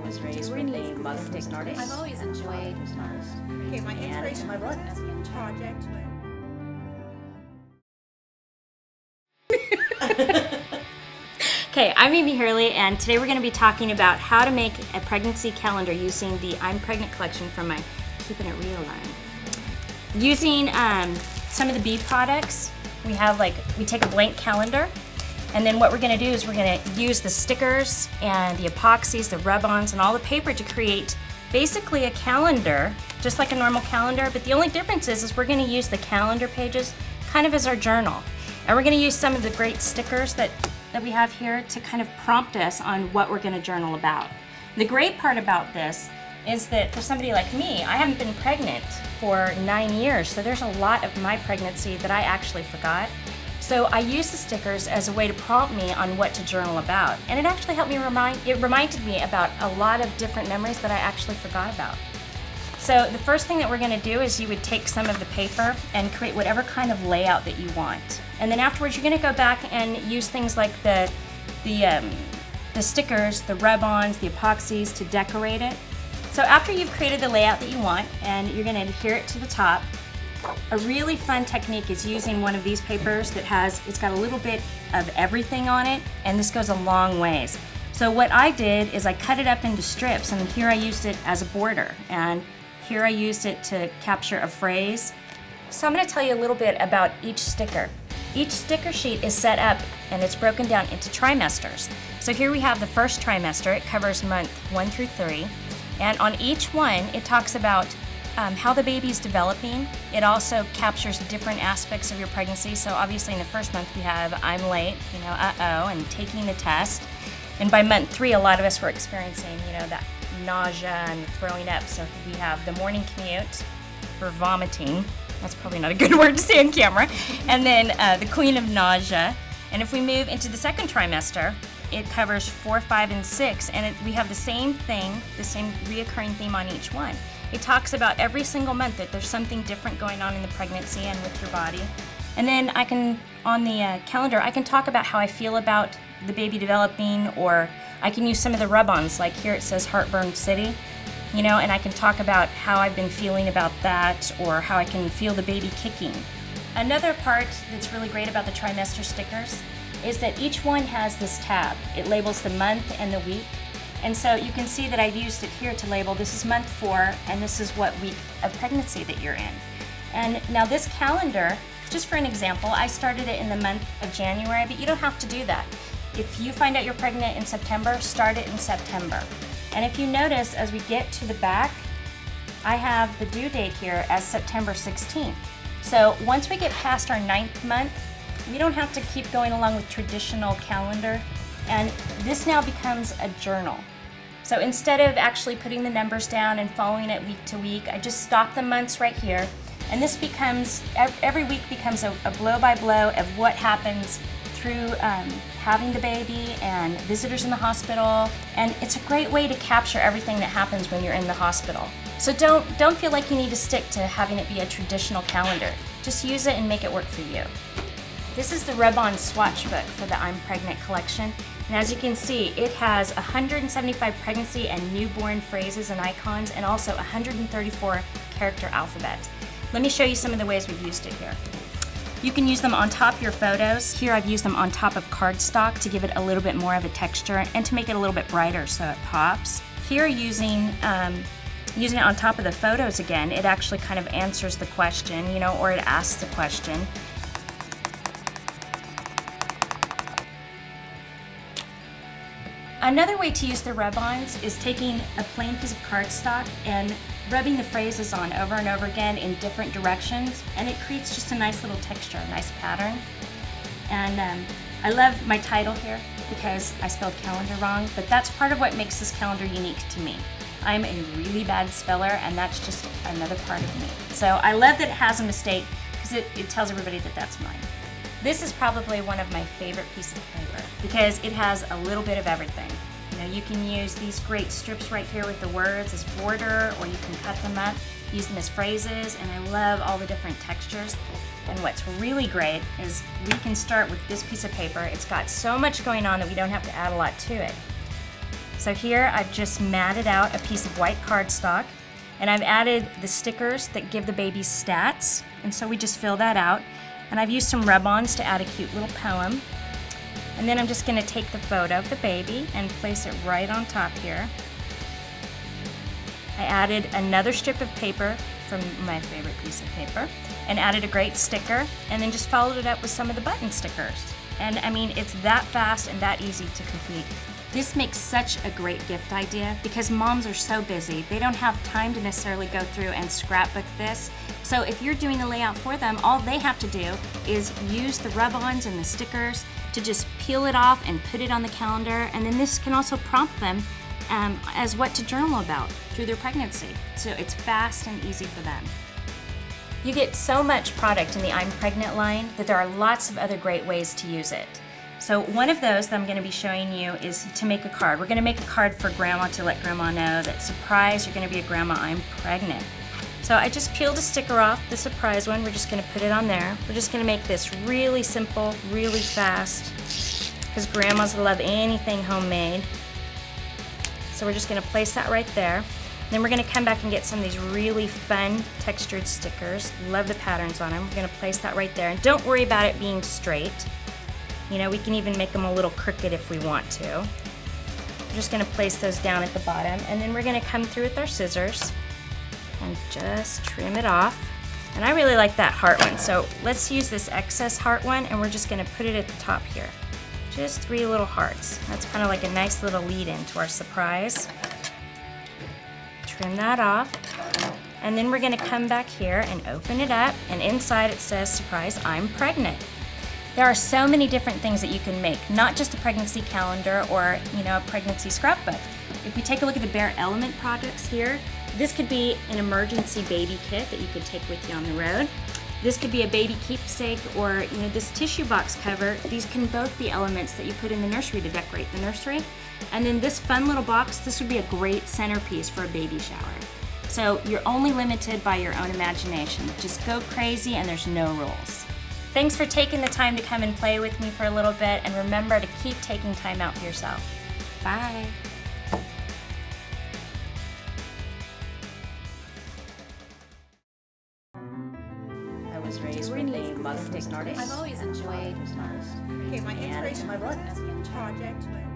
was raised with a mother who's an artist. I've always enjoyed Okay, my inspiration, my book project. Okay, I'm Amy Hurley, and today we're going to be talking about how to make a pregnancy calendar using the I'm Pregnant collection from my Keeping It Real line. Using some of the bee products, we take a blank calendar, and then what we're going to do is we're going to use the stickers and the epoxies, the rub-ons, and all the paper to create basically a calendar, just like a normal calendar, but the only difference is we're going to use the calendar pages kind of as our journal. And we're going to use some of the great stickers that we have here to kind of prompt us on what we're going to journal about. The great part about this is that for somebody like me, I haven't been pregnant for 9 years, so there's a lot of my pregnancy that I actually forgot. So I use the stickers as a way to prompt me on what to journal about. And it actually helped me reminded me about a lot of different memories that I actually forgot about. So the first thing that we're going to do is you would take some of the paper and create whatever kind of layout that you want. And then afterwards you're going to go back and use things like the stickers, the rub-ons, the epoxies to decorate it. So after you've created the layout that you want and you're going to adhere it to the top, a really fun technique is using one of these papers that it's got a little bit of everything on it, and this goes a long ways. So what I did is I cut it up into strips, and here I used it as a border, and here I used it to capture a phrase. So I'm going to tell you a little bit about each sticker. Each sticker sheet is set up and it's broken down into trimesters. So here we have the first trimester. It covers month 1 through 3. And on each one, it talks about how the baby's developing. It also captures different aspects of your pregnancy. So obviously in the first month we have I'm late, uh-oh, and taking the test. And by month 3, a lot of us were experiencing, that nausea and throwing up. So we have the morning commute for vomiting. That's probably not a good word to say on camera. And then the queen of nausea. And if we move into the second trimester, it covers 4, 5, and 6, and we have the same thing, the same reoccurring theme on each one. It talks about every single month that there's something different going on in the pregnancy and with your body. And then on the calendar, I can talk about how I feel about the baby developing, or I can use some of the rub-ons, like here it says Heartburn City, and I can talk about how I've been feeling about that, or how I can feel the baby kicking. Another part that's really great about the trimester stickers is that each one has this tab. It labels the month and the week. And so you can see that I've used it here to label this is month 4 and this is what week of pregnancy that you're in. And now this calendar, just for an example, I started it in the month of January, but you don't have to do that. If you find out you're pregnant in September, start it in September. And if you notice, as we get to the back, I have the due date here as September 16th. So once we get past our 9th month, we don't have to keep going along with traditional calendar, and this now becomes a journal. So instead of actually putting the numbers down and following it week to week, I just stop the months right here, and this becomes, every week becomes a blow-by-blow of what happens through having the baby and visitors in the hospital, and it's a great way to capture everything that happens when you're in the hospital. So don't feel like you need to stick to having it be a traditional calendar. Just use it and make it work for you. This is the rub-on swatch book for the I'm Pregnant collection. And as you can see, it has 175 pregnancy and newborn phrases and icons, and also 134 character alphabet. Let me show you some of the ways we've used it here. You can use them on top of your photos. Here I've used them on top of cardstock to give it a little bit more of a texture and to make it a little bit brighter so it pops. Here using it on top of the photos again, it actually kind of answers the question, or it asks the question. Another way to use the rub-ons is taking a plain piece of cardstock and rubbing the phrases on over and over again in different directions, and it creates just a nice little texture, a nice pattern. And I love my title here because I spelled calendar wrong, but that's part of what makes this calendar unique to me. I'm a really bad speller, and that's just another part of me. So I love that it has a mistake because it tells everybody that that's mine. This is probably one of my favorite pieces of paper because it has a little bit of everything. You can use these great strips right here with the words as border, or you can cut them up, use them as phrases, and I love all the different textures. And what's really great is we can start with this piece of paper. It's got so much going on that we don't have to add a lot to it. So here I've just matted out a piece of white cardstock, and I've added the stickers that give the baby's stats, and so we just fill that out. And I've used some rub-ons to add a cute little poem. And then I'm just going to take the photo of the baby and place it right on top here. I added another strip of paper from my favorite piece of paper and added a great sticker, and then just followed it up with some of the button stickers. And I mean, it's that fast and that easy to complete. This makes such a great gift idea because moms are so busy. They don't have time to necessarily go through and scrapbook this. So if you're doing the layout for them, all they have to do is use the rub-ons and the stickers to just peel it off and put it on the calendar. And then this can also prompt them as what to journal about through their pregnancy. So it's fast and easy for them. You get so much product in the I'm Pregnant line that there are lots of other great ways to use it. So one of those that I'm going to be showing you is to make a card. We're going to make a card for Grandma to let Grandma know that, surprise, you're going to be a Grandma, I'm pregnant. So I just peeled a sticker off, the surprise one. We're just going to put it on there. We're just going to make this really simple, really fast, because Grandmas love anything homemade. So we're just going to place that right there. Then we're going to come back and get some of these really fun textured stickers. Love the patterns on them. We're going to place that right there. And don't worry about it being straight. You know, we can even make them a little crooked if we want to. We're just going to place those down at the bottom, and then we're going to come through with our scissors and just trim it off. And I really like that heart one, so let's use this excess heart one, and we're just going to put it at the top here. Just 3 little hearts. That's kind of like a nice little lead-in to our surprise. Trim that off, and then we're going to come back here and open it up, and inside it says, surprise, I'm pregnant. There are so many different things that you can make, not just a pregnancy calendar or, you know, a pregnancy scrapbook. If we take a look at the Bare Element projects here, this could be an emergency baby kit that you could take with you on the road. This could be a baby keepsake, or, you know, this tissue box cover. These can both be elements that you put in the nursery to decorate the nursery. And then this fun little box, this would be a great centerpiece for a baby shower. So you're only limited by your own imagination. Just go crazy and there's no rules. Thanks for taking the time to come and play with me for a little bit, and remember to keep taking time out for yourself. Bye. I was raised with a mother-taken artist. I've always enjoyed. Okay, my inspiration, my book project was